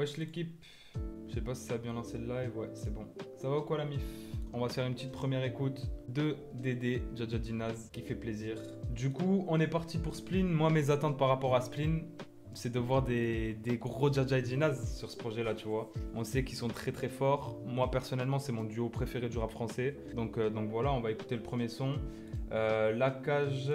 Wesh l'équipe, je sais pas si ça a bien lancé le live, ouais c'est bon. Ça va ou quoi la mif? On va se faire une petite première écoute de Dédé, Jaja Dinaz, qui fait plaisir. Du coup, on est parti pour Spleen. Moi, mes attentes par rapport à Spleen, c'est de voir des gros Jaja Dinaz sur ce projet-là, tu vois. On sait qu'ils sont très très forts. Moi, personnellement, c'est mon duo préféré du rap français. Donc voilà, on va écouter le premier son. La cage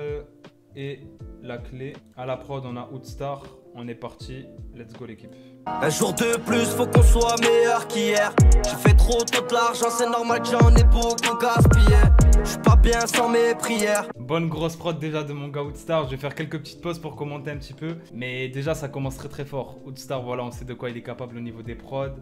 et la clé. À la prod, on a Oudstar. On est parti. Let's go l'équipe. Un jour de plus, faut qu'on soit meilleur qu'hier. J'ai fait trop de l'argent, c'est normal que j'en ai beaucoup gaspillé. Je suis pas bien sans mes prières. Bonne grosse prod déjà de mon gars Oudstar. Je vais faire quelques petites pauses pour commenter un petit peu. Mais déjà, ça commence très très fort. Oudstar, voilà, on sait de quoi il est capable au niveau des prods.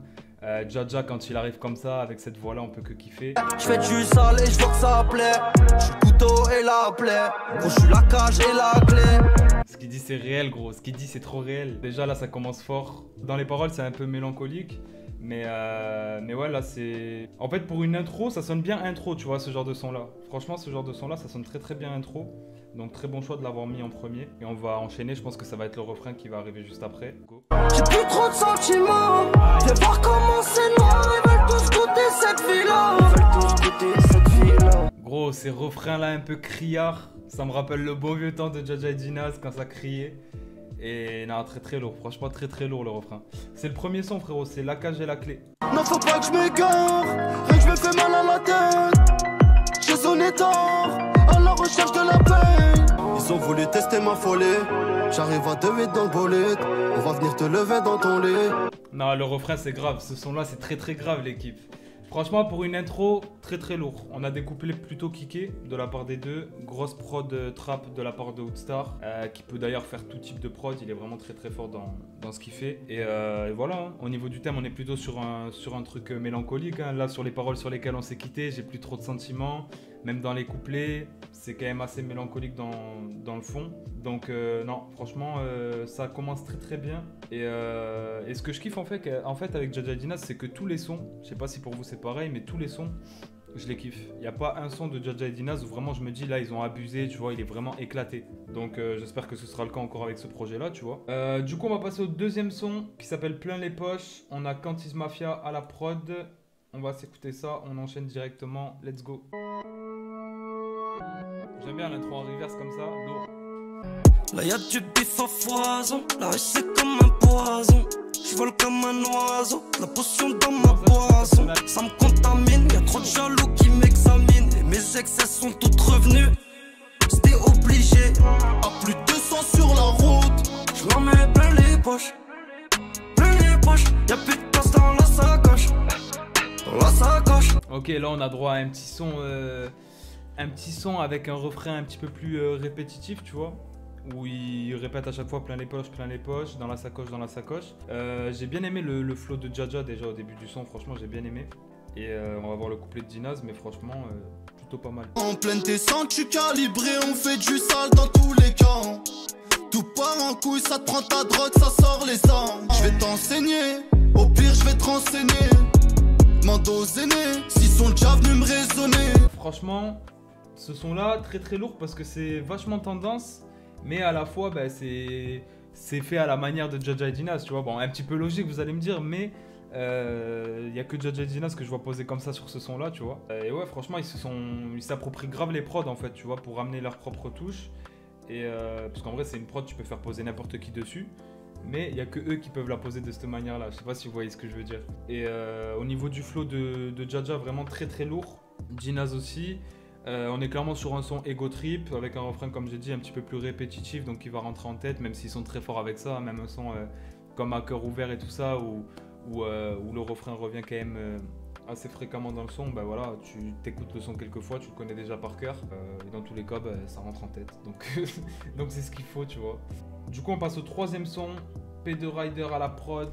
Jaja, quand il arrive comme ça, avec cette voix-là, on peut que kiffer. Je fais du sale et je vois que ça plaît. Je suis le couteau et la plaie. Gros, je suis la cage et la clé. Ce qu'il dit, c'est réel, gros. Ce qu'il dit, c'est trop réel. Déjà, là, ça commence fort. Dans les paroles, c'est un peu mélancolique. Mais ouais, là, c'est... En fait, pour une intro, ça sonne bien intro, tu vois, ce genre de son-là. Franchement, ce genre de son-là, ça sonne très très bien intro. Donc, très bon choix de l'avoir mis en premier. Et on va enchaîner. Je pense que ça va être le refrain qui va arriver juste après. Go. J'ai plus trop de sentiments. Viens voir comment c'est noir. Ils veulent tous goûter cette vie-là. Ils veulent tous goûter cette vie-là. Gros, ces refrains-là un peu criards, ça me rappelle le beau vieux temps de Jaja Dinaz quand ça criait. Et non, très très lourd, franchement très très lourd le refrain. C'est le premier son frérot, c'est La cage et la clé. Non, faut pas que je m'égare, rien que je me fais mal à la tête. J'ai sonné tard, à la recherche de la paix. Ils ont voulu tester ma folie, j'arrive à 2 dans le bolide. On va venir te lever dans ton lit. Non, le refrain c'est grave, ce son là c'est très très grave l'équipe. Franchement, pour une intro, très très lourd. On a des couplets plutôt kickés de la part des deux. Grosse prod trap de la part de Oudstar, qui peut d'ailleurs faire tout type de prod. Il est vraiment très très fort dans ce qu'il fait. Et voilà, hein. Au niveau du thème, on est plutôt sur un truc mélancolique. Hein. Là, sur les paroles sur lesquelles on s'est quitté, j'ai plus trop de sentiments. Même dans les couplets, c'est quand même assez mélancolique dans le fond. Donc non, franchement, ça commence très très bien. Et ce que je kiffe en fait avec Jaja Dinaz, c'est que tous les sons, je sais pas si pour vous c'est pareil, mais tous les sons, je les kiffe. Il n'y a pas un son de Jaja Dinaz où vraiment je me dis là ils ont abusé, tu vois, il est vraiment éclaté. Donc j'espère que ce sera le cas encore avec ce projet là, tu vois. Du coup on va passer au deuxième son qui s'appelle Plein les poches. On a Cantis Mafia à la prod. On va s'écouter ça, on enchaîne directement, let's go. J'aime bien l'intro en reverse comme ça, lourd. Là y'a du bif à foison, la rue c'est comme un poison. Je vole comme un oiseau, la potion dans ma boisson. Ça me contamine, y'a trop de jaloux qui m'examinent. Et mes excès sont toutes revenus, c'était obligé. À plus de 200 sur la route, je m'en mets plein les poches. Plein les poches, y'a plus de place dans la sacoche. Dans la sacoche. Ok, là on a droit à un petit son avec un refrain un petit peu plus répétitif, tu vois, où il répète à chaque fois plein les poches, dans la sacoche. J'ai bien aimé le flow de Jaja déjà au début du son, franchement j'ai bien aimé. Et on va voir le couplet de Dinaz, mais franchement plutôt pas mal. En pleine descente, tu calibré, on fait du sale dans tous les camps. Tout part en couille, ça te prend ta drogue, ça sort les armes. Je vais t'enseigner, au pire je vais te renseigner. Mando zéné, s'ils sont déjà venus me raisonner. Franchement, ce son là très très lourd parce que c'est vachement tendance, mais à la fois bah, c'est fait à la manière de Jaja Dinaz, tu vois. Bon, un petit peu logique vous allez me dire, mais il n'y a que Jaja Dinaz que je vois poser comme ça sur ce son là, tu vois. Et ouais, franchement ils s'approprient grave les prods en fait, tu vois, pour ramener leurs propres touches. Et parce qu'en vrai c'est une prod, tu peux faire poser n'importe qui dessus, mais il n'y a que eux qui peuvent la poser de cette manière là. Je sais pas si vous voyez ce que je veux dire. Et au niveau du flow de Jaja, vraiment très très lourd. Dinaz aussi. On est clairement sur un son ego trip avec un refrain, comme j'ai dit, un petit peu plus répétitif, donc qui va rentrer en tête, même s'ils sont très forts avec ça. Même un son comme À cœur ouvert et tout ça, où le refrain revient quand même assez fréquemment dans le son. Bah voilà, tu t'écoutes le son quelques fois, tu le connais déjà par cœur, et dans tous les cas, bah, ça rentre en tête. Donc donc c'est ce qu'il faut, tu vois. Du coup, on passe au troisième son, P2 Rider à la prod.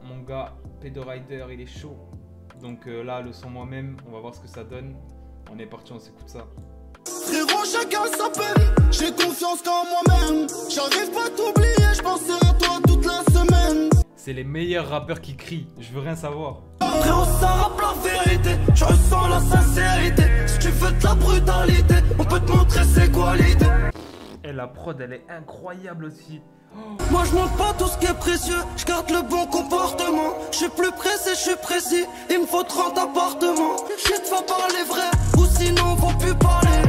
Mon gars, P2 Rider, il est chaud. Donc là, le son moi-même, on va voir ce que ça donne. On est parti, on s'écoute ça. Frérot, chacun sa peine, j'ai confiance en moi-même. J'arrive pas à t'oublier, je pensais à toi toute la semaine. C'est les meilleurs rappeurs qui crient, je veux rien savoir. Frérot, ça rappe la vérité, je ressens la sincérité. Si tu veux de la brutalité, on peut te montrer ses qualités. Et la prod, elle est incroyable aussi. Moi je montre pas tout ce qui est précieux, je garde le bon comportement. je suis précis, il me faut 30 appartements. Shit, faut parler vrai, ou sinon faut plus parler.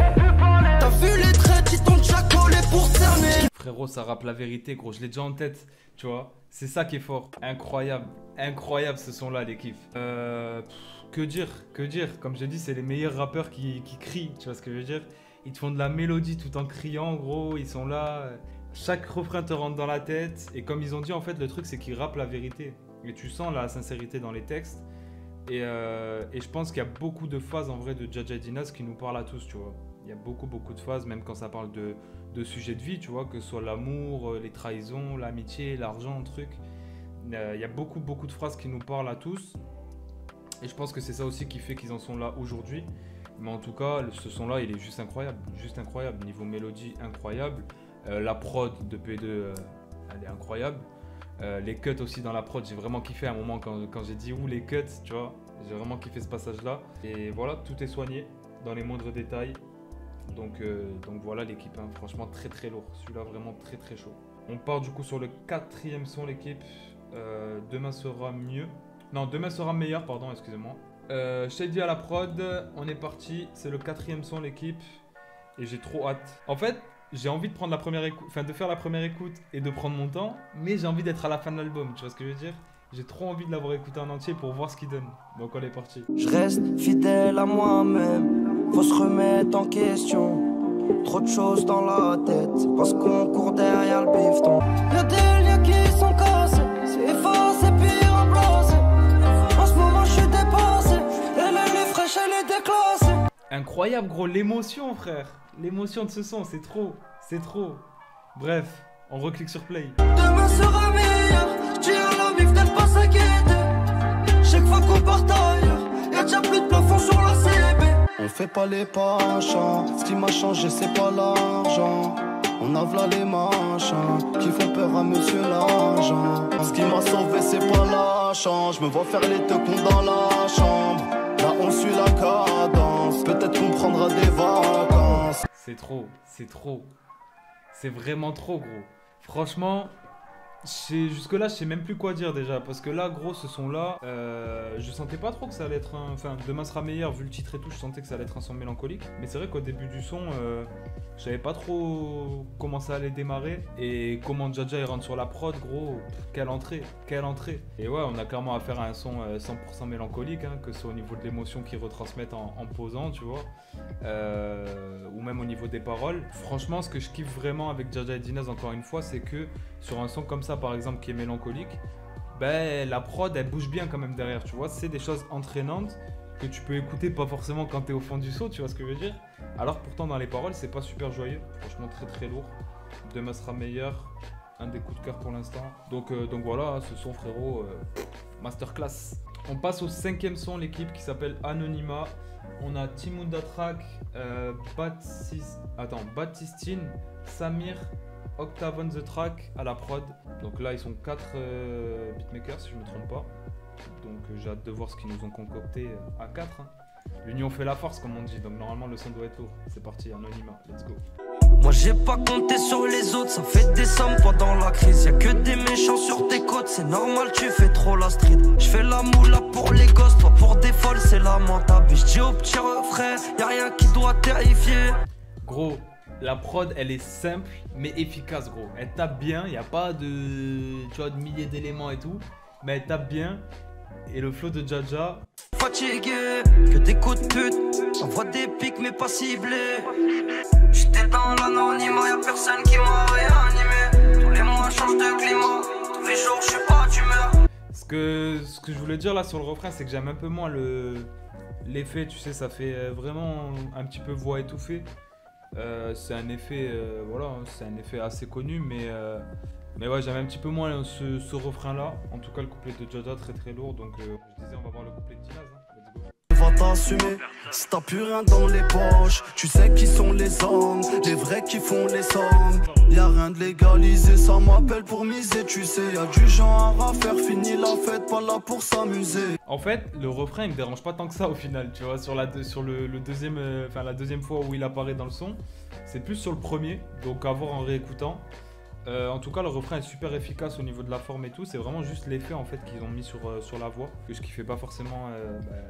T'as vu les traits, ils t'ont déjà collé pour cerner. Frérot, ça rappe la vérité, gros, je l'ai déjà en tête, tu vois. C'est ça qui est fort. Incroyable, incroyable ce son-là, les kiffs. Que dire, que dire. Comme je dis, c'est les meilleurs rappeurs qui crient, tu vois ce que je veux dire. Ils te font de la mélodie tout en criant, gros, ils sont là. Chaque refrain te rentre dans la tête. Et comme ils ont dit, en fait, le truc, c'est qu'ils rappent la vérité. Et tu sens la sincérité dans les textes. Et je pense qu'il y a beaucoup de phases, en vrai, de Jaja et Dinas qui nous parlent à tous, tu vois. Il y a beaucoup de phases, même quand ça parle de sujets de vie, tu vois, que ce soit l'amour, les trahisons, l'amitié, l'argent, truc. Il y a beaucoup de phrases qui nous parlent à tous. Et je pense que c'est ça aussi qui fait qu'ils en sont là aujourd'hui. Mais en tout cas, ce son-là, il est juste incroyable. Juste incroyable. Niveau mélodie, incroyable. La prod de P2, elle est incroyable. Les cuts aussi dans la prod, j'ai vraiment kiffé à un moment quand j'ai dit où les cuts, tu vois. J'ai vraiment kiffé ce passage-là. Et voilà, tout est soigné dans les moindres détails. Donc voilà l'équipe, hein. Franchement très lourd. Celui-là vraiment très chaud. On part du coup sur le 4e son, l'équipe. Demain sera mieux. Non, demain sera meilleur, pardon, excusez-moi. Shady à la prod, on est parti. C'est le 4e son, l'équipe. Et j'ai trop hâte. En fait, j'ai envie de prendre la première écoute, enfin de faire la première écoute et de prendre mon temps. Mais j'ai envie d'être à la fin de l'album, tu vois ce que je veux dire? J'ai trop envie de l'avoir écouté en entier pour voir ce qu'il donne. Donc on est parti. Je reste fidèle à moi-même, faut se remettre en question. Trop de choses dans la tête, c'est parce qu'on court derrière le bifton. Y'a des liens qui sont cassés, c'est effacé puis remplacé. En ce moment je suis dépassé, elle est fraîche, elle est déclassée. Incroyable gros, l'émotion frère. L'émotion de ce son, c'est trop, c'est trop. Bref, on reclique sur play. Demain sera meilleur, j'dis à la mif de ne pas s'inquiéter. Chaque fois qu'on part ailleurs, y'a déjà plus de plafond sur la CB. On fait pas les pachas, ce qui m'a changé c'est pas l'argent. On a v'là les machins qui font peur à monsieur l'agent. Ce qui m'a sauvé c'est pas l'achat, je me vois faire les tecons dans la chambre. Là on suit la cadence, peut-être qu'on prendra des vacances. C'est trop, c'est trop. C'est vraiment trop gros. Franchement, jusque-là, je sais même plus quoi dire déjà. Parce que là, gros, ce son-là, je sentais pas trop que ça allait être un... Enfin, demain sera meilleur, vu le titre et tout, je sentais que ça allait être un son mélancolique. Mais c'est vrai qu'au début du son, je savais pas trop comment ça allait démarrer. Et comment Jaja il rentre sur la prod, gros, quelle entrée, quelle entrée. Et ouais, on a clairement affaire à un son 100% mélancolique, hein, que ce soit au niveau de l'émotion qu'ils retransmettent en posant, tu vois. Ou même au niveau des paroles. Franchement, ce que je kiffe vraiment avec Jaja et Dinas, encore une fois, c'est que sur un son comme ça, par exemple, qui est mélancolique, ben, la prod, elle bouge bien quand même derrière, tu vois. C'est des choses entraînantes que tu peux écouter pas forcément quand t'es au fond du seau, tu vois ce que je veux dire. Alors pourtant, dans les paroles, c'est pas super joyeux. Franchement, très lourd. Demain sera meilleur. Un des coups de cœur pour l'instant. Donc voilà, ce son, frérot, masterclass. On passe au 5e son, l'équipe, qui s'appelle Anonyma. On a Timunda Track, Baptistine, Samir, Octave on the Track à la prod. Donc là, ils sont 4 beatmakers, si je ne me trompe pas. Donc j'ai hâte de voir ce qu'ils nous ont concocté à 4. Hein. L'union fait la force, comme on dit. Donc normalement, le son doit être lourd. C'est parti, Anonyma, let's go. Moi j'ai pas compté sur les autres, ça fait des sommes pendant la crise. Y'a que des méchants sur tes côtes, c'est normal, tu fais trop la street. J'fais la moula pour les gosses, toi pour des folles, c'est lamentable. J'dis au petit refrain, y'a rien qui doit terrifier. Gros, la prod elle est simple mais efficace, gros. Elle tape bien, y a pas de, tu vois, de milliers d'éléments et tout, mais elle tape bien. Et le flow de Jaja. Fatigué, que des coups de pute, j'envoie des pics mais pas ciblés. J'étais dans l'anonymat, y'a personne qui m'a réanimé. Tous les mois change de climat, tous les jours je suis pas d'humeur. Ce que je voulais dire là sur le refrain, c'est que j'aime un peu moins l'effet, tu sais, ça fait vraiment un petit peu voix étouffée. C'est un effet, voilà, c'est un effet assez connu, mais ouais, j'aime un petit peu moins ce refrain là. En tout cas, le couplet de Jaja très lourd, donc je disais, on va voir le couplet de Dinas, hein. Let's go. Va t'assumer, si t'as plus rien dans les poches, tu sais qui sont les hommes, les vrais qui font les sommes. Y'a rien de légalisé, ça m'appelle pour miser, tu sais, y'a du genre à faire, fini la fête, pas là pour s'amuser. En fait, le refrain il me dérange pas tant que ça au final, tu vois, sur le deuxième, enfin la deuxième fois où il apparaît dans le son, c'est plus sur le premier, donc à voir en réécoutant. En tout cas, le refrain est super efficace au niveau de la forme et tout. C'est vraiment juste l'effet en fait qu'ils ont mis sur la voix, que je kiffais pas forcément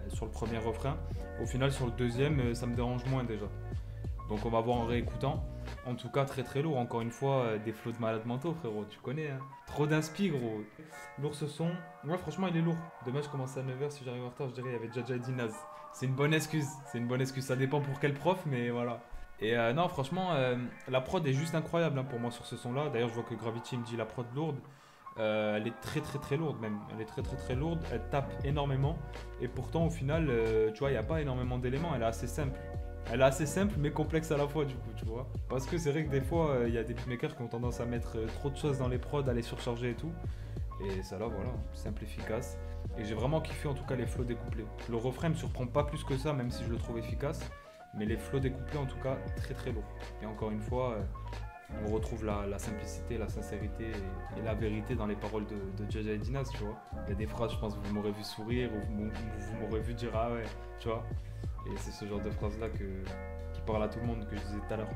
sur le premier refrain. Au final, sur le deuxième, ça me dérange moins déjà. Donc on va voir en réécoutant. En tout cas, très très lourd. Encore une fois, des flots de malades mentaux, frérot. Tu connais, hein. Trop d'inspi, gros. Lourd ce son. Ouais, franchement, il est lourd. Demain, je commence à 9h. Si j'arrive en retard, je dirais il y avait Jaja et Dinaz. C'est une bonne excuse. C'est une bonne excuse. Ça dépend pour quel prof, mais voilà. Et non, franchement, la prod est juste incroyable hein, pour moi sur ce son-là. D'ailleurs, je vois que Gravity me dit la prod lourde. Elle est très très très lourde même. Elle est très très très lourde. Elle tape énormément. Et pourtant, au final, tu vois, il n'y a pas énormément d'éléments. Elle est assez simple. Elle est assez simple mais complexe à la fois du coup, tu vois. Parce que c'est vrai que des fois, il y a des beatmakers qui ont tendance à mettre trop de choses dans les prods, à les surcharger et tout. Et ça là, voilà, simple, efficace. Et j'ai vraiment kiffé en tout cas les flows découplés. Le refrain me surprend pas plus que ça, même si je le trouve efficace. Mais les flows découplés en tout cas, très très lourds. Et encore une fois, on retrouve la simplicité, la sincérité et la vérité dans les paroles de Jaja et Dinaz, tu vois. Il y a des phrases, je pense, vous m'aurez vu sourire ou vous m'aurez vu dire ah ouais, tu vois. Et c'est ce genre de phrase-là qui parle à tout le monde, que je disais tout à l'heure.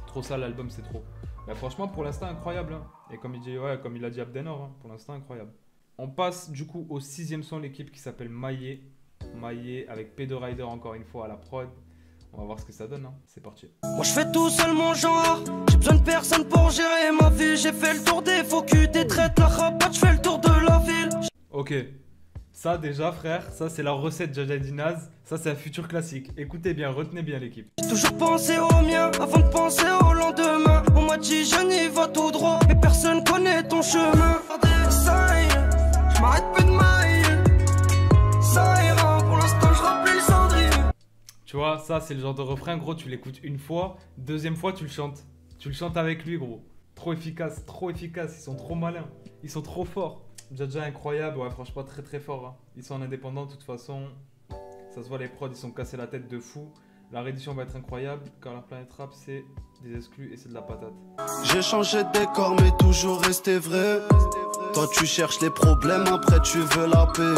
Trop ça, l'album, c'est trop. Mais franchement, pour l'instant, incroyable. Hein. Et comme il a dit Abdenor, hein, pour l'instant, incroyable. On passe du coup au 6e son de l'équipe qui s'appelle Maillé. Maillé avec P2 Rider encore une fois à la prod. On va voir ce que ça donne. Hein. C'est parti. Moi, je fais tout seul mon genre. J'ai besoin de personne pour gérer ma vie. J'ai fait le tour des faux culs, des traites, la rapatte. Je fais le tour de la ville. Ok. Ça déjà frère, ça c'est la recette Jaja Dinaz, ça c'est un futur classique. Écoutez bien, retenez bien l'équipe. J'ai toujours pensé au mien avant de penser au lendemain. On m'a dit je n'y vais tout droit, mais personne connaît ton chemin. Ça y est, je m'arrête plus de mailler. Ça ira, pour l'instant je remplis le cendrier. Tu vois, ça c'est le genre de refrain gros, tu l'écoutes une fois, deuxième fois tu le chantes. Tu le chantes avec lui gros. Trop efficace, ils sont trop malins, ils sont trop forts. Jaja incroyable, ouais franchement très très fort. Hein. Ils sont en indépendant de toute façon. Ça se voit les prods, ils sont cassés la tête de fou. La réédition va être incroyable car la planète rap c'est des exclus et c'est de la patate. J'ai changé de décor mais toujours resté vrai. Toi tu cherches les problèmes, après tu veux la paix.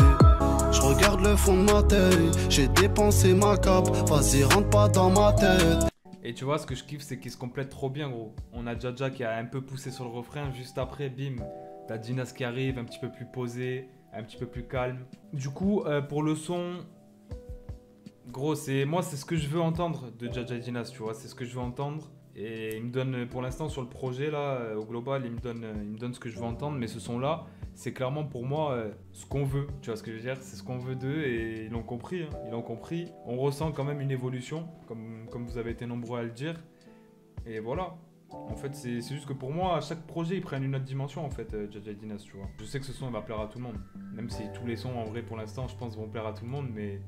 Je regarde le fond de ma tête, j'ai dépensé ma cape. Vas-y rentre pas dans ma tête. Et tu vois ce que je kiffe c'est qu'ils se complètent trop bien gros. On a Jaja qui a un peu poussé sur le refrain, juste après bim. T'as Dinaz qui arrive, un petit peu plus posé, un petit peu plus calme. Du coup, pour le son, gros, moi c'est ce que je veux entendre de Jaja et Dinaz, tu vois, c'est ce que je veux entendre. Et il me donne, pour l'instant sur le projet là, au global, il me donne ce que je veux entendre. Mais ce son là, c'est clairement pour moi ce qu'on veut, tu vois ce que je veux dire. C'est ce qu'on veut d'eux et ils l'ont compris, hein, ils l'ont compris. On ressent quand même une évolution, comme vous avez été nombreux à le dire. Et voilà. En fait, c'est juste que pour moi, à chaque projet, ils prennent une autre dimension, en fait, Jaja et Dinaz, tu vois. Je sais que ce son va plaire à tout le monde. Même si tous les sons, en vrai, pour l'instant, je pense, vont plaire à tout le monde, mais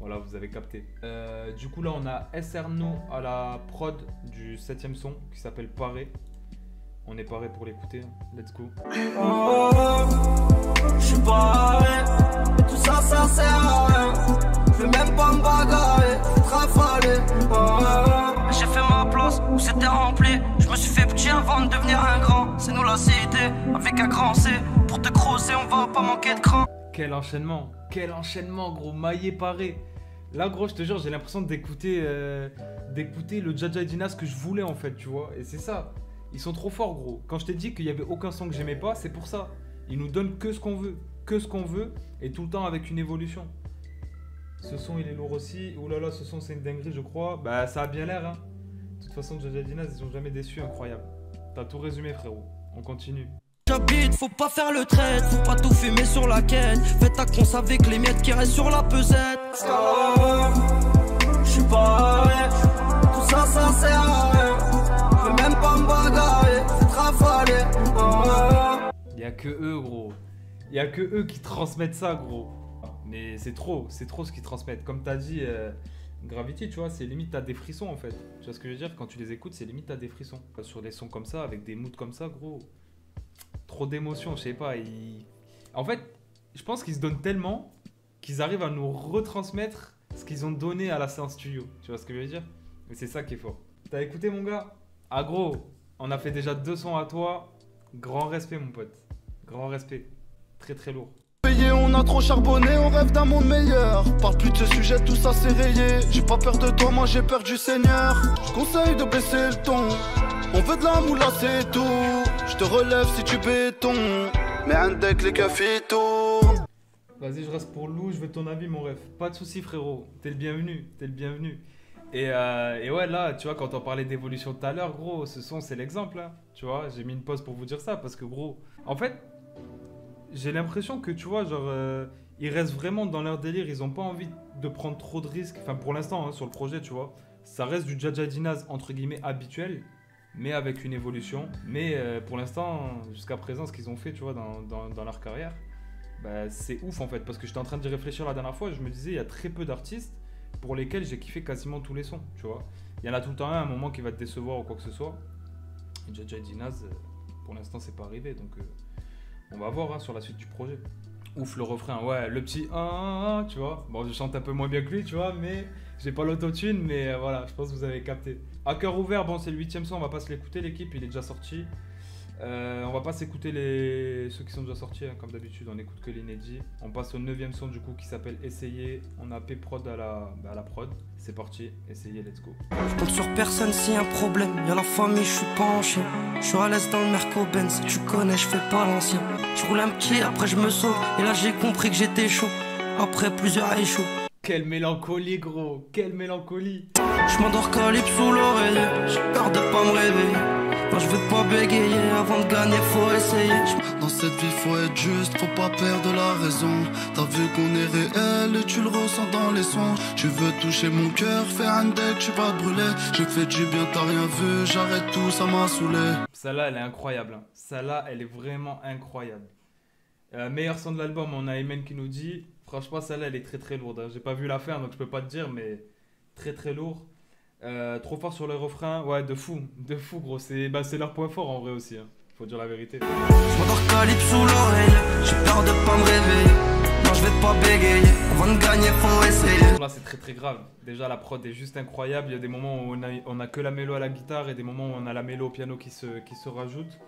voilà, vous avez capté. Du coup, là, on a SRNO à la prod du 7e son, qui s'appelle Paré. On est paré pour l'écouter, hein. Let's go. Je suis paré, tout ça, ça sert à rien. Je vais même pas me bagarrer, rafaler. J'ai fait ma place où c'était rempli. Je me suis fait petit avant de devenir un grand. C'est nous la cité, avec un grand C. Pour te creuser, on va pas manquer de cran. Quel enchaînement gros, Maillé Paré. Là gros, je te jure, j'ai l'impression d'écouter le Jaja et Dinaz que je voulais en fait, tu vois. Et c'est ça, ils sont trop forts gros. Quand je t'ai dit qu'il y avait aucun son que j'aimais pas, c'est pour ça. Ils nous donnent que ce qu'on veut, et tout le temps avec une évolution. Ce son il est lourd aussi. Ouh là là, ce son c'est une dinguerie je crois. Bah ça a bien l'air hein. De toute façon Jaja et Dinaz ils ont jamais déçu, incroyable. T'as tout résumé frérot, on continue. J'habite, faut pas faire le trait, faut pas tout fumer sur la quête. Fais ta conce avec les miettes qui restent sur la pesette. Je suis paré, tout ça ça sert à rien. Je veux même pas me bagarrer, c'est rafaler. Y'a que eux gros, y'a que eux qui transmettent ça gros. Mais c'est trop ce qu'ils transmettent. Comme t'as dit, Gravity, tu vois, c'est limite t'as des frissons en fait. Tu vois ce que je veux dire? Quand tu les écoutes, c'est limite t'as des frissons. Sur des sons comme ça, avec des moods comme ça, gros. Trop d'émotions, je sais pas. En fait, je pense qu'ils se donnent tellement qu'ils arrivent à nous retransmettre ce qu'ils ont donné à la séance studio. Tu vois ce que je veux dire? Mais c'est ça qui est fort. T'as écouté mon gars? Ah gros, on a fait déjà 2 sons à toi. Grand respect mon pote. Grand respect. Très très lourd. On a trop charbonné, on rêve d'un monde meilleur. Parle plus de ce sujet, tout ça c'est rayé. J'ai pas peur de toi, moi j'ai peur du Seigneur. Je conseille de baisser le ton. On veut de la moula, c'est tout. Je te relève si tu béton. Mais un deck les cafés tournent. Vas-y, je reste pour Lou, je veux ton avis, mon ref. Pas de soucis, frérot. T'es le bienvenu, t'es le bienvenu. Et ouais, là, tu vois, quand on parlait d'évolution tout à l'heure, gros, ce son, c'est l'exemple, hein. Tu vois, j'ai mis une pause pour vous dire ça, parce que, gros, en fait, j'ai l'impression que, tu vois, genre, ils restent vraiment dans leur délire, ils ont pas envie de prendre trop de risques. Enfin, pour l'instant, hein, sur le projet, tu vois, ça reste du Jaja Dinaz, entre guillemets, habituel, mais avec une évolution. Mais pour l'instant, jusqu'à présent, ce qu'ils ont fait, tu vois, dans leur carrière, bah, c'est ouf, en fait, parce que j'étais en train d'y réfléchir la dernière fois, et je me disais, il y a très peu d'artistes pour lesquels j'ai kiffé quasiment tous les sons, tu vois. Il y en a tout le temps un moment qui va te décevoir ou quoi que ce soit. Et Jaja Dinaz, pour l'instant, c'est pas arrivé, donc on va voir, hein, sur la suite du projet. Ouf, le refrain, ouais, le petit tu vois. Bon, je chante un peu moins bien que lui, tu vois, mais j'ai pas l'autotune, mais voilà, je pense que vous avez capté. À cœur ouvert, bon, c'est le 8ème son, on va pas se l'écouter, l'équipe, il est déjà sorti. On va pas s'écouter ceux qui sont déjà sortis, hein, comme d'habitude, on écoute que l'inédit. On passe au 9ème son du coup qui s'appelle Essayer. On a P-Prod à la prod. C'est parti, Essayer, let's go. Je compte sur personne s'il y a un problème. Y'a la famille, je suis pas en chien. Je suis à l'aise dans le Merco-Benz. Tu connais, je fais pas l'ancien. Je roule un petit, après je me sauve. Et là j'ai compris que j'étais chaud. Après plusieurs échoues. Quelle mélancolie, gros, quelle mélancolie. Je m'endors calibre sous l'oreiller. J'ai peur de pas me réveiller. Moi je veux pas bégayer, avant de gagner faut essayer. Dans cette vie faut être juste, faut pas perdre la raison. T'as vu qu'on est réel et tu le ressens dans les sons. Tu veux toucher mon cœur, faire un deck, tu vas te brûler. Je fais du bien, t'as rien vu, j'arrête tout, ça m'a saoulé. Celle-là elle est incroyable, hein. Celle-là elle est vraiment incroyable. Meilleur son de l'album, on a Aymen qui nous dit. Franchement celle-là elle est très très lourde, hein. J'ai pas vu la faire donc je peux pas te dire, mais très très lourd. Trop fort sur le refrain, ouais, de fou gros, c'est leur point fort en vrai aussi, hein. Faut dire la vérité. Je m'endors calibre sous l'oreille, j'ai peur de pas me réveiller. Non, je vais pas bégayer, avant de gagner faut essayer. Là c'est très très grave, déjà la prod est juste incroyable, il y a des moments où on a que la mélo à la guitare et des moments où on a la mélo au piano qui se rajoute.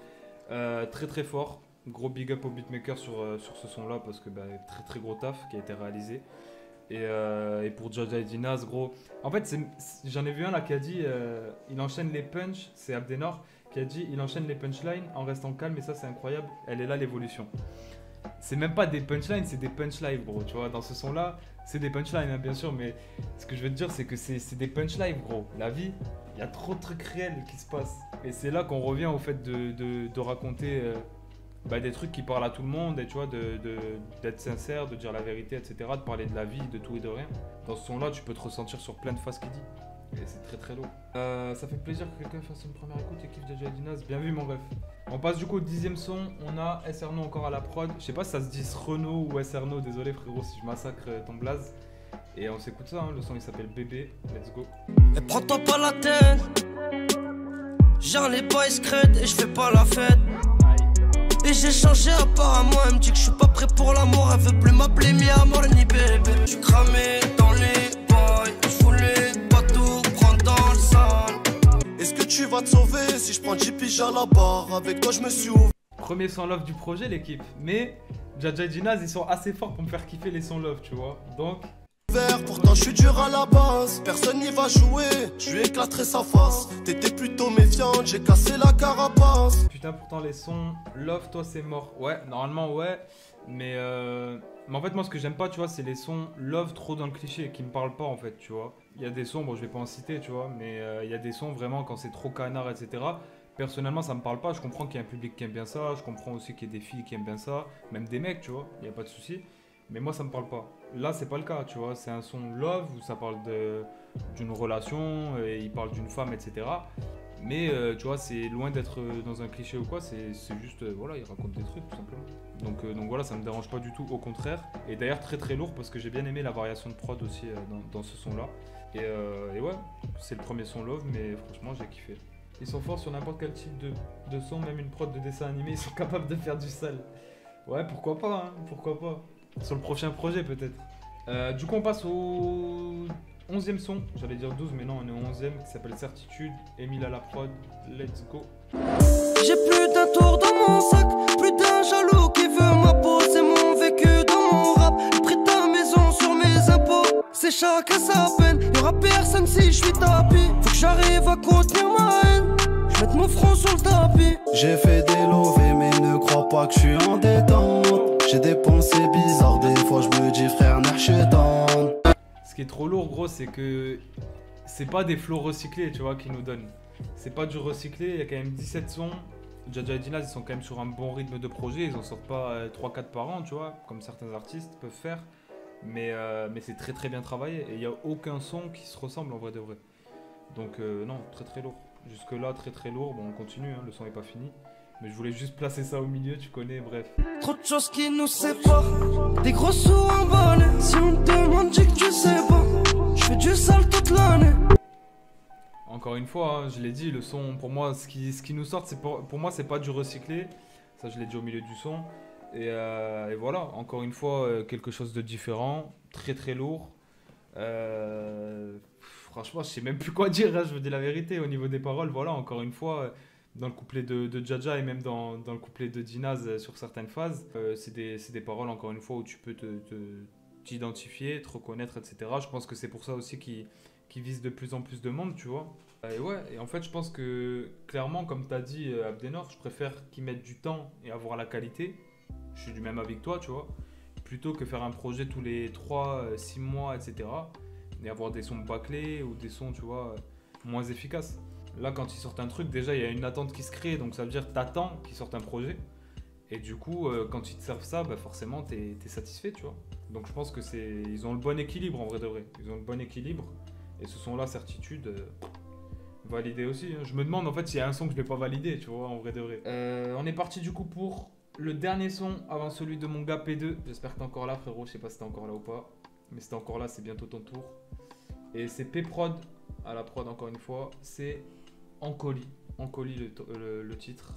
Très très fort, gros big up au beatmaker sur ce son là parce que très très gros taf qui a été réalisé. Et pour Jaja Dinaz, gros. En fait, j'en ai vu un là qui a dit il enchaîne les punchs, c'est Abdenor qui a dit il enchaîne les punchlines en restant calme et ça c'est incroyable, elle est là l'évolution. C'est même pas des punchlines, c'est des punchlines, gros, tu vois. Dans ce son là, c'est des punchlines, hein, bien sûr, mais ce que je veux te dire, c'est que c'est des punchlines, gros. La vie, il y a trop de trucs réels qui se passent. Et c'est là qu'on revient au fait de raconter. Des trucs qui parlent à tout le monde et tu vois, d'être sincère, de dire la vérité, etc. De parler de la vie, de tout et de rien. Dans ce son là tu peux te ressentir sur plein de phases qu'il dit. Et c'est très très lourd. Ça fait plaisir que quelqu'un fasse une première écoute et kiffe Jaja Dinaz. Bien vu mon ref. On passe du coup au 10ème son. On a SRNO encore à la prod. Je sais pas si ça se dit Renault ou SRNO. Désolé frérot si je massacre ton blaze. Et on s'écoute ça, hein. Le son il s'appelle Bébé. Let's go. Et prends-toi pas la tête. J'ai les boys scred et je fais pas la fête. Et j'ai changé apparemment, elle me dit que je suis pas prêt pour l'amour. Elle veut plus m'appeler mi amour ni bébé. Je suis cramé dans les boys, je voulais pas tout prendre dans le sang. Est-ce que tu vas te sauver si je prends 10 piges à la barre? Avec toi je me suis ouvert. Premier son love du projet l'équipe. Mais Jaja Dinaz ils sont assez forts pour me faire kiffer les sons love, tu vois. Donc pourtant je suis dur à la base, personne n'y va jouer, je lui éclaterai sa face. T'étais plutôt méfiante, j'ai cassé la carapace. Putain pourtant les sons love toi c'est mort. Ouais normalement ouais, mais en fait moi ce que j'aime pas tu vois c'est les sons love trop dans le cliché qui me parlent pas en fait tu vois. Il y a des sons, bon je vais pas en citer tu vois, mais il y a des sons vraiment quand c'est trop canard etc. Personnellement ça me parle pas, je comprends qu'il y a un public qui aime bien ça, je comprends aussi qu'il y a des filles qui aiment bien ça, même des mecs tu vois, il y a pas de souci. Mais moi ça me parle pas. Là c'est pas le cas tu vois, c'est un son love où ça parle d'une relation et il parle d'une femme etc. Mais tu vois c'est loin d'être dans un cliché ou quoi, c'est juste voilà il raconte des trucs tout simplement. Donc voilà ça me dérange pas du tout, au contraire. Et d'ailleurs très très lourd parce que j'ai bien aimé la variation de prod aussi dans ce son là. Et ouais c'est le premier son love mais franchement j'ai kiffé. Ils sont forts sur n'importe quel type de son, même une prod de dessin animé ils sont capables de faire du sale. Ouais pourquoi pas hein, pourquoi pas. Sur le prochain projet peut-être. Du coup on passe au 11ème son. J'allais dire 12 mais non on est au 11ème qui s'appelle Certitude. Emile à la prod. Let's go. J'ai plus d'un tour dans mon sac, plus d'un jaloux qui veut ma peau. C'est mon vécu dans mon rap, le prix de ta maison sur mes impôts. C'est chacun sa peine, y'aura personne si je suis tapis. Faut que j'arrive à contenir ma haine. Je mette mon front sur le tapis. J'ai fait des lovés mais ne crois pas que je suis en détente. J'ai des pensées bizarres, des fois je me dis frère Nerchetan. Ce qui est trop lourd gros c'est que c'est pas des flows recyclés tu vois qu'ils nous donnent. C'est pas du recyclé, il y a quand même 17 sons. Jaja et Dinaz ils sont quand même sur un bon rythme de projet, ils en sortent pas 3-4 par an tu vois, comme certains artistes peuvent faire. Mais c'est très très bien travaillé et il n'y a aucun son qui se ressemble en vrai de vrai. Donc non, très très lourd. Jusque là très très lourd, bon on continue, hein, le son est pas fini. Mais je voulais juste placer ça au milieu, tu connais, bref. Trop de choses qui nous séparent, des gros sous en bonnet. Si on te demande, dis que tu sais pas, je fais du sale toute l'année. Encore une fois, hein, je l'ai dit, le son, pour moi, ce qui nous sort, pour moi, c'est pas du recyclé. Ça, je l'ai dit au milieu du son. Et voilà, encore une fois, quelque chose de différent, très très lourd. Franchement, je sais même plus quoi dire, hein, je veux dire la vérité au niveau des paroles. Voilà, encore une fois, dans le couplet de Jaja et même dans le couplet de Dinaz sur certaines phases, c'est des paroles, encore une fois, où tu peux t'identifier, te reconnaître, etc. Je pense que c'est pour ça aussi qu'ils visent de plus en plus de monde, tu vois. Et ouais, et en fait, je pense que, clairement, comme tu as dit, Abdenor, je préfère qu'ils mettent du temps et avoir la qualité. Je suis du même avis que toi, tu vois. Plutôt que faire un projet tous les 3-6 mois, etc. Et avoir des sons bâclés ou des sons, tu vois, moins efficaces. Là, quand ils sortent un truc, déjà, il y a une attente qui se crée. Donc, ça veut dire que t'attends qu'ils sortent un projet. Et du coup, quand ils te servent ça, bah, forcément, t'es satisfait, tu vois. Donc, je pense que ils ont le bon équilibre, en vrai de vrai. Ils ont le bon équilibre. Et ce son-là, certitude, validé aussi. Hein. Je me demande, en fait, s'il y a un son que je vais pas valider, tu vois, en vrai de vrai. On est parti, du coup, pour le dernier son avant celui de mon gars P2. J'espère que t'es encore là, frérot. Je sais pas si t'es encore là ou pas. Mais si t'es encore là, c'est bientôt ton tour. Et c'est P-Prod à la prod, encore une fois. C'est Ancoli. Ancoli, le titre.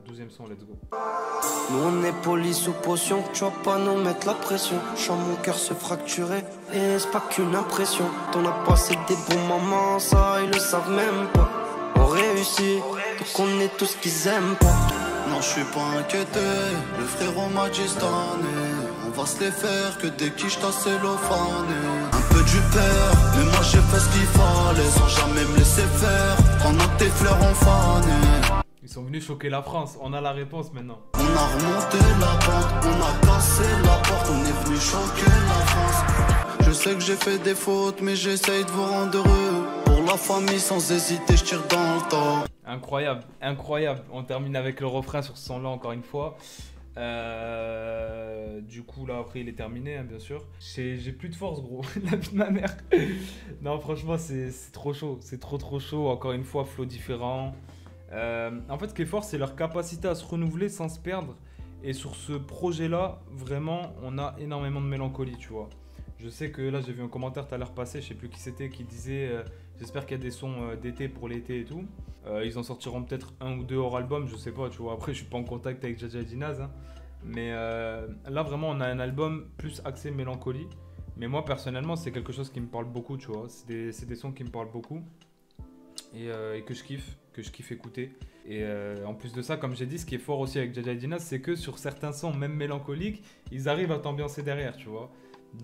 12e son, let's go. Nous on est poli sous potion, tu vas pas nous mettre la pression. Je sens mon cœur se fracturer, et c'est pas qu'une impression. T'en as passé des bons moments, ça ils le savent même pas. On réussit, donc on est tout ce qu'ils aiment pas. Non, je suis pas inquiété, le frérot m'a dit cette année. On va se les faire que des quiches t'as cellophane. Un peu du père, mais moi j'ai fait ce qu'il fallait. Sans jamais me laisser faire, pendant que tes fleurs ont fané. Ils sont venus choquer la France, on a la réponse maintenant. On a remonté la pente, on a cassé la porte, on est venu choquer la France. Je sais que j'ai fait des fautes, mais j'essaye de vous rendre heureux. Pour la famille, sans hésiter, je tire dans le temps. Incroyable, incroyable. On termine avec le refrain sur ce son-là encore une fois. Du coup là après il est terminé hein, bien sûr. J'ai plus de force gros, la vie de ma mère. Non franchement c'est trop chaud, c'est trop chaud. Encore une fois flow différent. En fait ce qui est fort c'est leur capacité à se renouveler sans se perdre. Et sur ce projet là vraiment on a énormément de mélancolie tu vois. Je sais que là j'ai vu un commentaire tout à l'heure passé, je sais plus qui c'était, qui disait j'espère qu'il y a des sons d'été pour l'été et tout. Ils en sortiront peut-être un ou deux hors album, je sais pas, tu vois. Après, je suis pas en contact avec Jaja et Dinaz, hein. Mais là, vraiment, on a un album plus axé mélancolie. Mais moi, personnellement, c'est quelque chose qui me parle beaucoup, tu vois. C'est des sons qui me parlent beaucoup et que je kiffe écouter. Et en plus de ça, comme j'ai dit, ce qui est fort aussi avec Jaja et Dinaz, c'est que sur certains sons, même mélancoliques, ils arrivent à t'ambiancer derrière, tu vois.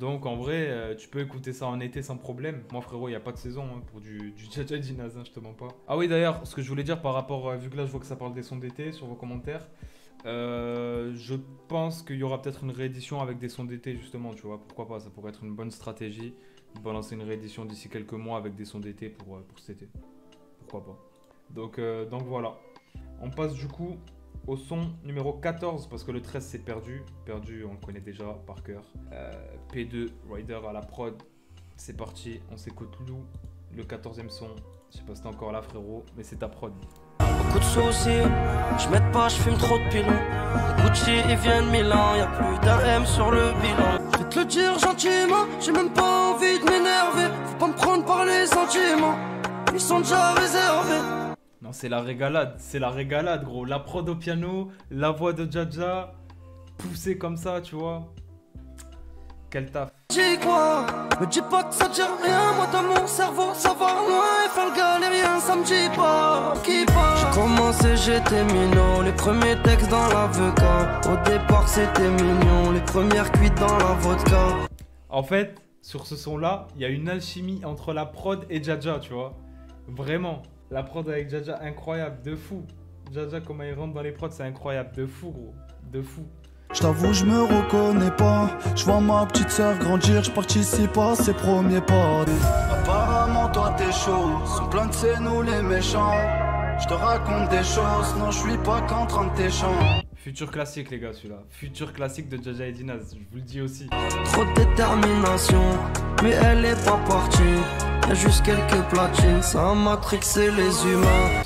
Donc en vrai, tu peux écouter ça en été sans problème. Moi frérot, il n'y a pas de saison hein, pour du Jaja Dinaz, hein, je te mens pas. Ah oui d'ailleurs, ce que je voulais dire par rapport, vu que là je vois que ça parle des sons d'été sur vos commentaires, je pense qu'il y aura peut-être une réédition avec des sons d'été justement, tu vois. Pourquoi pas, ça pourrait être une bonne stratégie de balancer une réédition d'ici quelques mois avec des sons d'été pour cet été. Pourquoi pas. Donc voilà, on passe du coup au son numéro 14, parce que le 13 c'est perdu, on le connaît déjà par cœur. P2, Rider à la prod, c'est parti, on s'écoute Lou, le 14e son. Je sais pas si t'es encore là frérot, mais c'est ta prod. Beaucoup de soucis, je m'aide pas, je fume trop de pilons. Gucci, ils viennent Milan, y'a plus d'un M sur le bilan. Je vais te le dire gentiment, j'ai même pas envie de m'énerver. Faut pas me prendre par les sentiments, ils sont déjà réservés. Non, c'est la régalade gros. La prod au piano, la voix de Jaja, poussée comme ça, tu vois. Quel taf. J'y crois, me dis pas que ça tire rien. Moi dans mon cerveau, ça va loin. Et faire le galérien, ça me dit pas qui part. J'ai commencé, j'étais minot. Les premiers textes dans l'avocat. Au départ, c'était mignon. Les premières cuites dans la vodka. En fait, sur ce son-là, il y a une alchimie entre la prod et Jaja, tu vois. Vraiment. La prod avec Jaja, incroyable, de fou. Jaja, comment il rentre dans les prods, c'est incroyable, de fou, gros, de fou. Je t'avoue, je me reconnais pas. Je vois ma petite sœur grandir, je participe à ses premiers pas. Apparemment, toi t'es chaud, sont plein de c'est nous les méchants. Je te raconte des choses, non, je suis pas qu'en train de t'échanger. Futur classique, les gars, celui-là. Futur classique de Jaja et Dinaz, je vous le dis aussi. Trop de détermination, mais elle est pas partie. Y'a juste quelques platines, ça a matrixé les humains.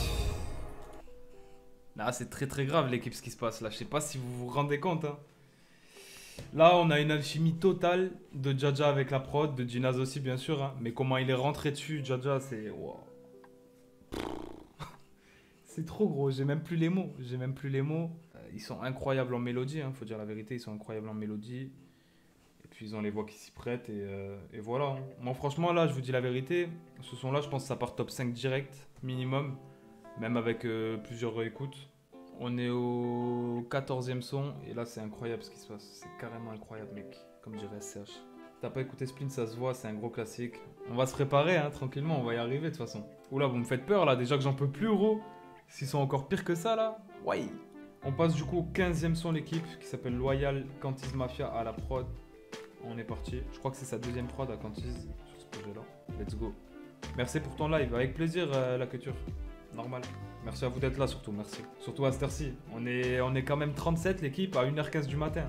Là, c'est très très grave l'équipe ce qui se passe là. Je sais pas si vous vous rendez compte. Hein. Là, on a une alchimie totale de Jaja avec la prod, de Dinaz aussi bien sûr. Hein. Mais comment il est rentré dessus, Jaja, c'est... Wow. C'est trop gros, j'ai même plus les mots. J'ai même plus les mots. Ils sont incroyables en mélodie, hein, faut dire la vérité. Ils sont incroyables en mélodie. Et puis ils ont les voix qui s'y prêtent et voilà. Hein. Moi franchement là, je vous dis la vérité. Ce son là, je pense que ça part top 5 direct, minimum. Même avec plusieurs réécoutes. On est au 14e son et là c'est incroyable ce qui se passe. C'est carrément incroyable mec, comme dirait SCH. T'as pas écouté Spleen, ça se voit, c'est un gros classique. On va se préparer hein, tranquillement, on va y arriver de toute façon. Oula, vous me faites peur là, déjà que j'en peux plus gros. S'ils sont encore pires que ça là, ouais. On passe du coup au 15e son l'équipe qui s'appelle Loyal Cantiz Mafia à la prod. On est parti, je crois que c'est sa deuxième prod à Cantiz sur ce projet là. Let's go. Merci pour ton live, avec plaisir la culture. Normal. Merci à vous d'être là surtout, merci. Surtout à cette heure-ci. On est quand même 37 l'équipe à 1h15 du matin.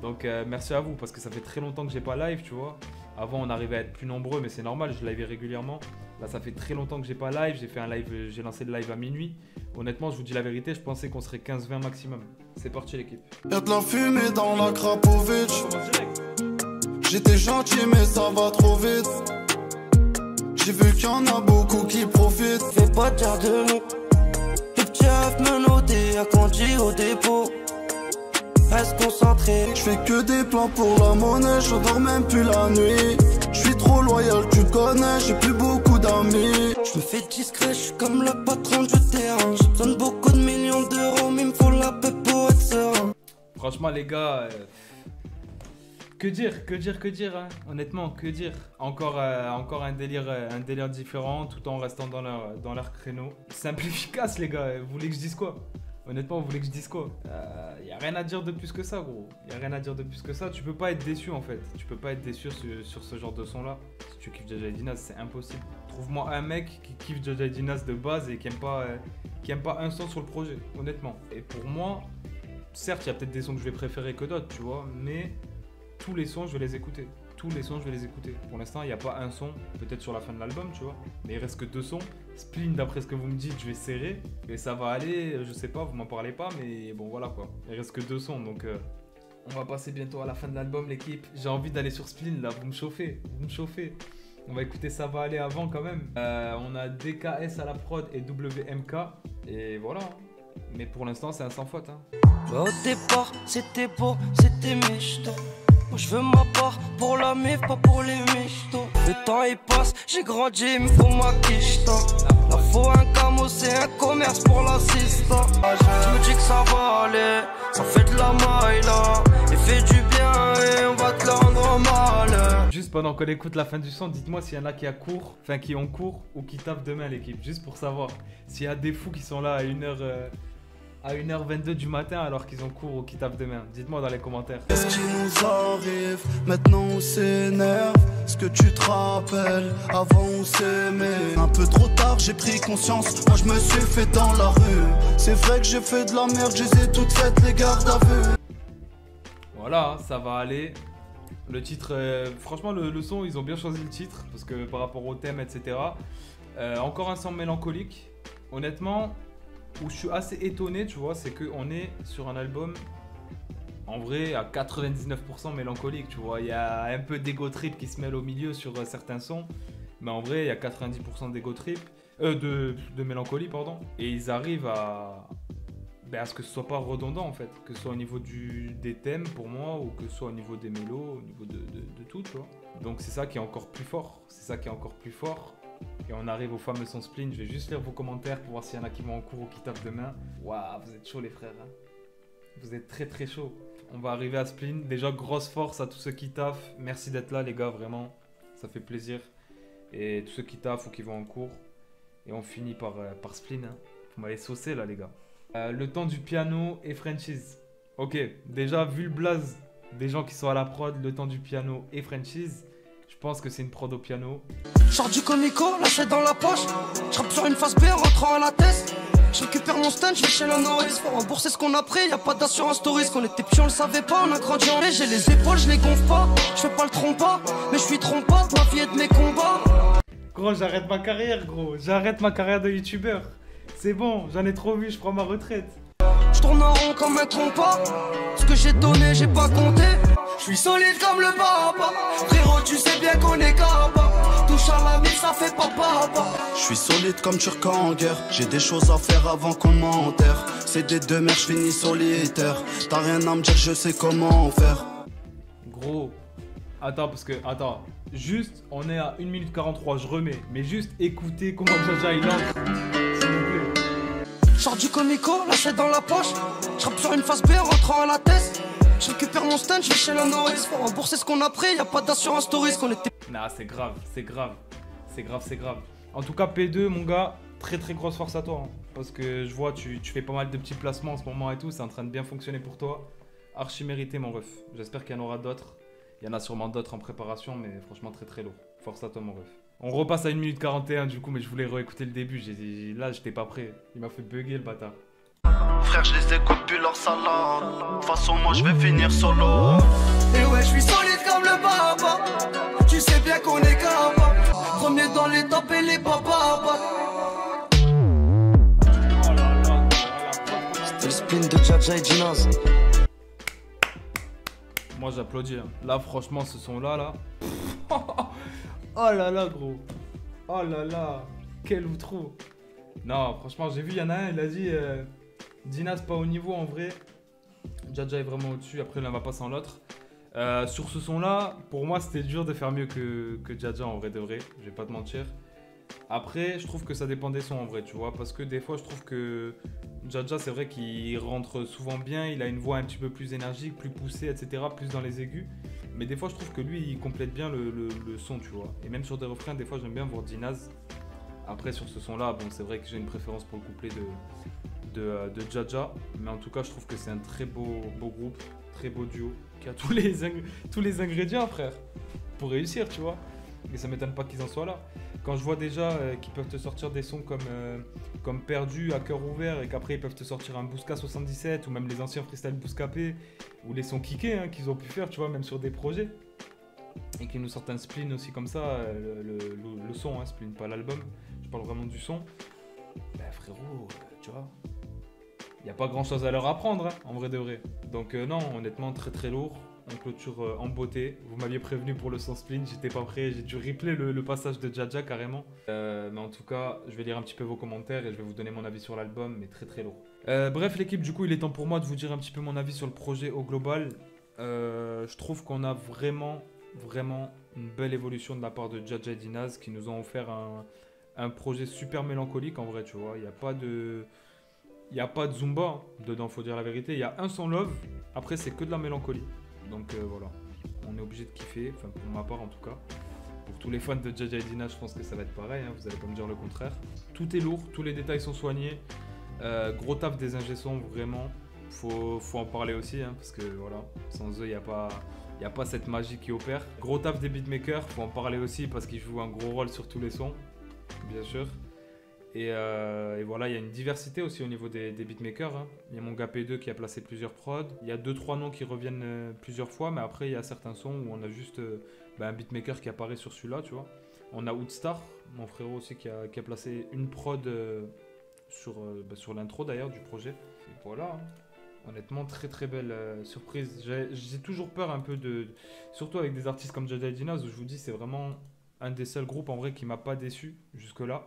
Donc merci à vous parce que ça fait très longtemps que j'ai pas live, tu vois. Avant on arrivait à être plus nombreux mais c'est normal, je live régulièrement. Là ça fait très longtemps que j'ai pas live, j'ai fait un live, j'ai lancé le live à minuit. Honnêtement je vous dis la vérité, je pensais qu'on serait 15-20 maximum. C'est parti l'équipe. Y'a de la fumée dans la Krapovic. J'étais gentil mais ça va trop vite. J'ai vu qu'il y en a beaucoup qui profitent. Fais pas dire de nous. Le petit rêve menotté a conduit au dépôt. Reste concentré. Je fais que des plans pour la monnaie, je dors même plus la nuit. Je suis trop loyal, tu connais, j'ai plus beaucoup d'amis. Je me fais discret, je suis comme le patron du terrain. J'ai besoin de beaucoup de millions d'euros, mais il me faut la paix pour être serein. Franchement les gars, que dire hein. Honnêtement, que dire. Encore un délire différent tout en restant dans leur créneau. Simple, efficace les gars, vous voulez que je dise quoi? Honnêtement, vous voulez que je dise quoi? Y a rien à dire de plus que ça, gros. Y a rien à dire de plus que ça. Tu peux pas être déçu en fait. Tu peux pas être déçu sur ce genre de son là. Si tu kiffes Jaja et Dinaz, c'est impossible. Trouve-moi un mec qui kiffe Jaja et Dinaz de base et qui aime pas un son sur le projet, honnêtement. Et pour moi, certes, il y a peut-être des sons que je vais préférer que d'autres, tu vois, mais tous les sons, je vais les écouter. Tous les sons, je vais les écouter. Pour l'instant, il n'y a pas un son, peut-être sur la fin de l'album, tu vois. Mais il reste que 2 sons. Spleen, d'après ce que vous me dites, je vais serrer. Et ça va aller, je sais pas, vous m'en parlez pas, mais bon, voilà quoi. Il reste que 2 sons, donc on va passer bientôt à la fin de l'album, l'équipe. J'ai envie d'aller sur Spleen, là, vous me chauffez. On va écouter Ça va aller avant quand même. On a DKS à la prod et WMK. Et voilà. Mais pour l'instant, c'est un sans faute. Hein. Au départ, c'était beau, c'était michto. Moi je veux ma part pour la mif, pas pour les michtos. Le temps il passe, j'ai grandi, il me faut ma quicheta. La faut un camo, c'est un commerce pour l'assistant. Je me dis que ça va aller, ça fait de la maille là. Et fait du bien et on va te le rendre en mal. Juste pendant qu'on écoute la fin du son, dites-moi s'il y en a qui ont cours ou qui taffent demain l'équipe. Juste pour savoir s'il y a des fous qui sont là à 1h22 du matin alors qu'ils ont cours ou qui taffent demain. Dites-moi dans les commentaires. Qu'est-ce qui nous arrive? Maintenant on s'énerve. Est-ce que tu te rappelles? Avant on s'aimait. Un peu trop tard j'ai pris conscience. Moi je me suis fait dans la rue. C'est vrai que j'ai fait de la merde, je les ai toutes faites les gardes à vue. Voilà, ça va aller. Le titre, franchement le son, ils ont bien choisi le titre. Parce que par rapport au thème, etc. Encore un son mélancolique. Honnêtement, où je suis assez étonné, tu vois, c'est qu'on est sur un album, en vrai, à 99% mélancolique, tu vois. Il y a un peu d'ego trip qui se mêle au milieu sur certains sons. Mais en vrai, il y a 90% d'ego trip, de mélancolie, pardon. Et ils arrivent à ce que ce soit pas redondant, en fait. Que ce soit au niveau des thèmes, pour moi, ou que ce soit au niveau des mélos, au niveau de tout, tu vois. Donc c'est ça qui est encore plus fort. Et on arrive au fameux son Spleen. Je vais juste lire vos commentaires pour voir s'il y en a qui vont en cours ou qui taffent demain. Waouh, vous êtes chauds les frères. Hein. Vous êtes très très chauds. On va arriver à Spleen. Déjà, grosse force à tous ceux qui taffent. Merci d'être là les gars, vraiment. Ça fait plaisir. Et tous ceux qui taffent ou qui vont en cours. Et on finit par Spleen. Hein. Vous m'avez saucé là, les gars. Le temps du piano et Frenchies. Ok, déjà, vu le blaze des gens qui sont à la prod, le temps du piano et Frenchies, je pense que c'est une prod au piano. Sors du comico, lâché dans la poche. J'rappe sur une face B en rentrant à la tête. Je récupère mon stand, je vais chez la Norris. Faut rembourser ce qu'on a pris, y a pas d'assurance touriste. Quand on était petits, on le savait pas, on a grandi en j'ai les épaules, je les gonfle pas. Je fais pas le trompa, mais je suis trompa, ma vie est de mes combats. Gros, j'arrête ma carrière, gros. J'arrête ma carrière de youtubeur. C'est bon, j'en ai trop vu, je prends ma retraite. Je tourne en rond comme un compas. Ce que j'ai donné, j'ai pas compté. Je suis solide comme le papa. Frérot, tu sais bien qu'on est capable. Touche à la mine, ça fait pas papa. Je suis solide comme Turc en guerre. J'ai des choses à faire avant qu'on m'enterre. C'est des deux mères, je finis solitaire. T'as rien à me dire, je sais comment faire. Gros, attends, parce que, attends. Juste, on est à 1 minute 43, je remets. Mais juste écoutez comment Jaja il entre. S'il vous plaît. Sors du comico, lâché dans la poche. J'rappe sur une face B en rentrant à la tête. Je récupère mon stand, je vais chez la Norris. Faut rembourser ce qu'on a pris, y a pas d'assurance touriste. Qu'on était. Nah, c'est grave, c'est grave. C'est grave, c'est grave. En tout cas, P2, mon gars, très très grosse force à toi. Hein, parce que je vois, tu fais pas mal de petits placements en ce moment et tout. C'est en train de bien fonctionner pour toi. Archi mérité, mon ref. J'espère qu'il y en aura d'autres. Il y en a sûrement d'autres en préparation, mais franchement très très lourd. Force à toi, mon ref. On repasse à 1 minute 41 du coup, mais je voulais réécouter le début. Là, j'étais pas prêt. Il m'a fait bugger le bâtard. Frère, je les écoute plus leur salade. De toute façon, moi je vais finir solo. Et ouais, je suis solide comme le papa. Tu sais bien qu'on est capable. Premier dans les tops et les papas. C'était le spleen de Jaja et Jinaz. Moi j'applaudis. Hein. Là, franchement, ce son-là, là. Oh là là, gros. Oh là là. Quel outro. Non, franchement, j'ai vu, il y en a un, il a dit Dinas pas au niveau en vrai. Jaja est vraiment au-dessus. Après, l'un va pas sans l'autre. Sur ce son-là, pour moi, c'était dur de faire mieux que Jaja en vrai de vrai. Je vais pas te mentir. Après, je trouve que ça dépend des sons en vrai, tu vois. Parce que des fois, je trouve que Jaja, c'est vrai qu'il rentre souvent bien. Il a une voix un petit peu plus énergique, plus poussée, etc. Plus dans les aigus. Mais des fois, je trouve que lui, il complète bien le son, tu vois. Et même sur des refrains, des fois, j'aime bien voir Dinaz. Après, sur ce son-là, bon, c'est vrai que j'ai une préférence pour le couplet de Jaja. Mais en tout cas, je trouve que c'est un très beau groupe, très beau duo, qui a tous les ingrédients, frère, pour réussir, tu vois. Et ça m'étonne pas qu'ils en soient là. Quand je vois déjà qu'ils peuvent te sortir des sons comme Perdu à cœur ouvert et qu'après ils peuvent te sortir un Bousca 77 ou même les anciens freestyle Bouscapé ou les sons kickés hein, qu'ils ont pu faire, tu vois, même sur des projets. Et qu'ils nous sortent un spleen aussi comme ça, le son, hein, spleen, pas l'album. Je parle vraiment du son. Ben frérot, tu vois, il n'y a pas grand chose à leur apprendre, hein, en vrai de vrai. Donc non, honnêtement, très très lourd. On clôture en beauté. Vous m'aviez prévenu pour le son spleen, j'étais pas prêt. J'ai dû replay le passage de Jaja carrément. Mais en tout cas, je vais lire un petit peu vos commentaires et je vais vous donner mon avis sur l'album, mais très très lourd. Bref l'équipe, du coup il est temps pour moi de vous dire un petit peu mon avis sur le projet au global. Je trouve qu'on a vraiment une belle évolution de la part de Jaja et Dinaz qui nous ont offert un projet super mélancolique en vrai, tu vois. Il n'y a pas de Zumba hein, dedans, faut dire la vérité. Il y a un son love, après c'est que de la mélancolie. Donc voilà, on est obligé de kiffer, enfin pour ma part en tout cas. Pour tous les fans de Jaja et Dinaz, je pense que ça va être pareil, hein, vous allez pas me dire le contraire. Tout est lourd, tous les détails sont soignés. Gros taf des ingé-sons, vraiment. Faut en parler aussi, hein, parce que voilà, sans eux, il n'y a pas cette magie qui opère. Gros taf des beatmakers, faut en parler aussi, parce qu'ils jouent un gros rôle sur tous les sons, bien sûr. Et voilà, il y a une diversité aussi au niveau des beatmakers. Hein. Il y a mon gars P2 qui a placé plusieurs prods. Il y a 2-3 noms qui reviennent plusieurs fois, mais après il y a certains sons où on a juste un beatmaker qui apparaît sur celui-là, tu vois. On a Woodstar, mon frérot aussi, qui a placé une prod sur l'intro d'ailleurs du projet. Et voilà, hein. Honnêtement, très très belle surprise. J'ai toujours peur un peu surtout avec des artistes comme Jaja et Dinaz, où je vous dis c'est vraiment un des seuls groupes en vrai qui m'a pas déçu jusque-là.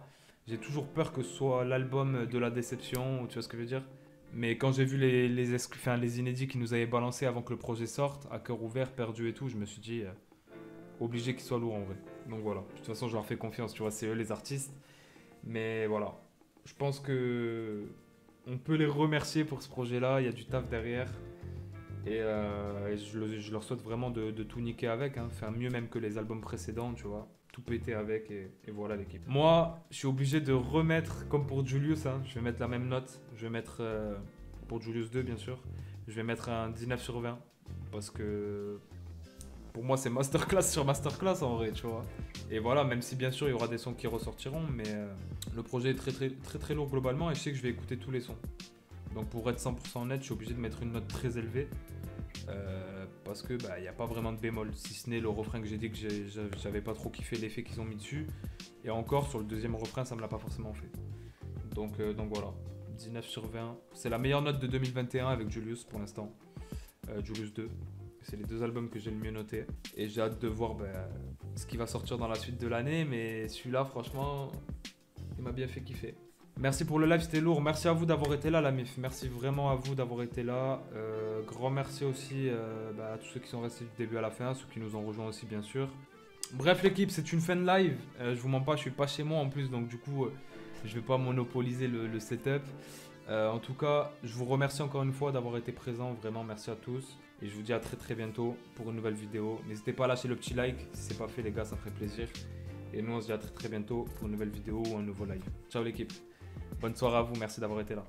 J'ai toujours peur que ce soit l'album de la déception, tu vois ce que je veux dire. Mais quand j'ai vu les inédits qu'ils nous avaient balancés avant que le projet sorte, à cœur ouvert, Perdu et tout, je me suis dit, obligé qu'ils soient lourds en vrai. Donc voilà, de toute façon je leur fais confiance, tu vois, c'est eux les artistes. Mais voilà, je pense que on peut les remercier pour ce projet-là, il y a du taf derrière. Et je leur souhaite vraiment de tout niquer avec, hein, faire mieux même que les albums précédents, tu vois. Tout péter avec et voilà l'équipe. Moi, je suis obligé de remettre, comme pour Julius, hein, je vais mettre la même note. Je vais mettre, pour Julius 2 bien sûr, je vais mettre un 19 sur 20. Parce que pour moi c'est masterclass sur masterclass en vrai, tu vois. Et voilà, même si bien sûr il y aura des sons qui ressortiront, mais le projet est très lourd globalement et je sais que je vais écouter tous les sons. Donc pour être 100% honnête, je suis obligé de mettre une note très élevée. Parce que il n'y a pas vraiment de bémol, si ce n'est le refrain que j'ai dit que j'avais pas trop kiffé l'effet qu'ils ont mis dessus. Et encore sur le deuxième refrain ça me l'a pas forcément fait. Donc voilà, 19 sur 20. C'est la meilleure note de 2021 avec Julius pour l'instant. Julius 2. C'est les 2 albums que j'ai le mieux noté. Et j'ai hâte de voir ce qui va sortir dans la suite de l'année. Mais celui-là, franchement, il m'a bien fait kiffer. Merci pour le live, c'était lourd. Merci à vous d'avoir été là, la MIF. Merci vraiment à vous d'avoir été là. Grand merci aussi à tous ceux qui sont restés du début à la fin, ceux qui nous ont rejoints aussi, bien sûr. Bref, l'équipe, c'est une fin de live. Je vous mens pas, je suis pas chez moi en plus, donc du coup, je vais pas monopoliser le setup. En tout cas, je vous remercie encore une fois d'avoir été présents. Vraiment, merci à tous. Et je vous dis à très bientôt pour une nouvelle vidéo. N'hésitez pas à lâcher le petit like. Si c'est pas fait, les gars, ça ferait plaisir. Et nous, on se dit à très bientôt pour une nouvelle vidéo ou un nouveau live. Ciao l'équipe. Bonne soirée à vous. Merci d'avoir été là.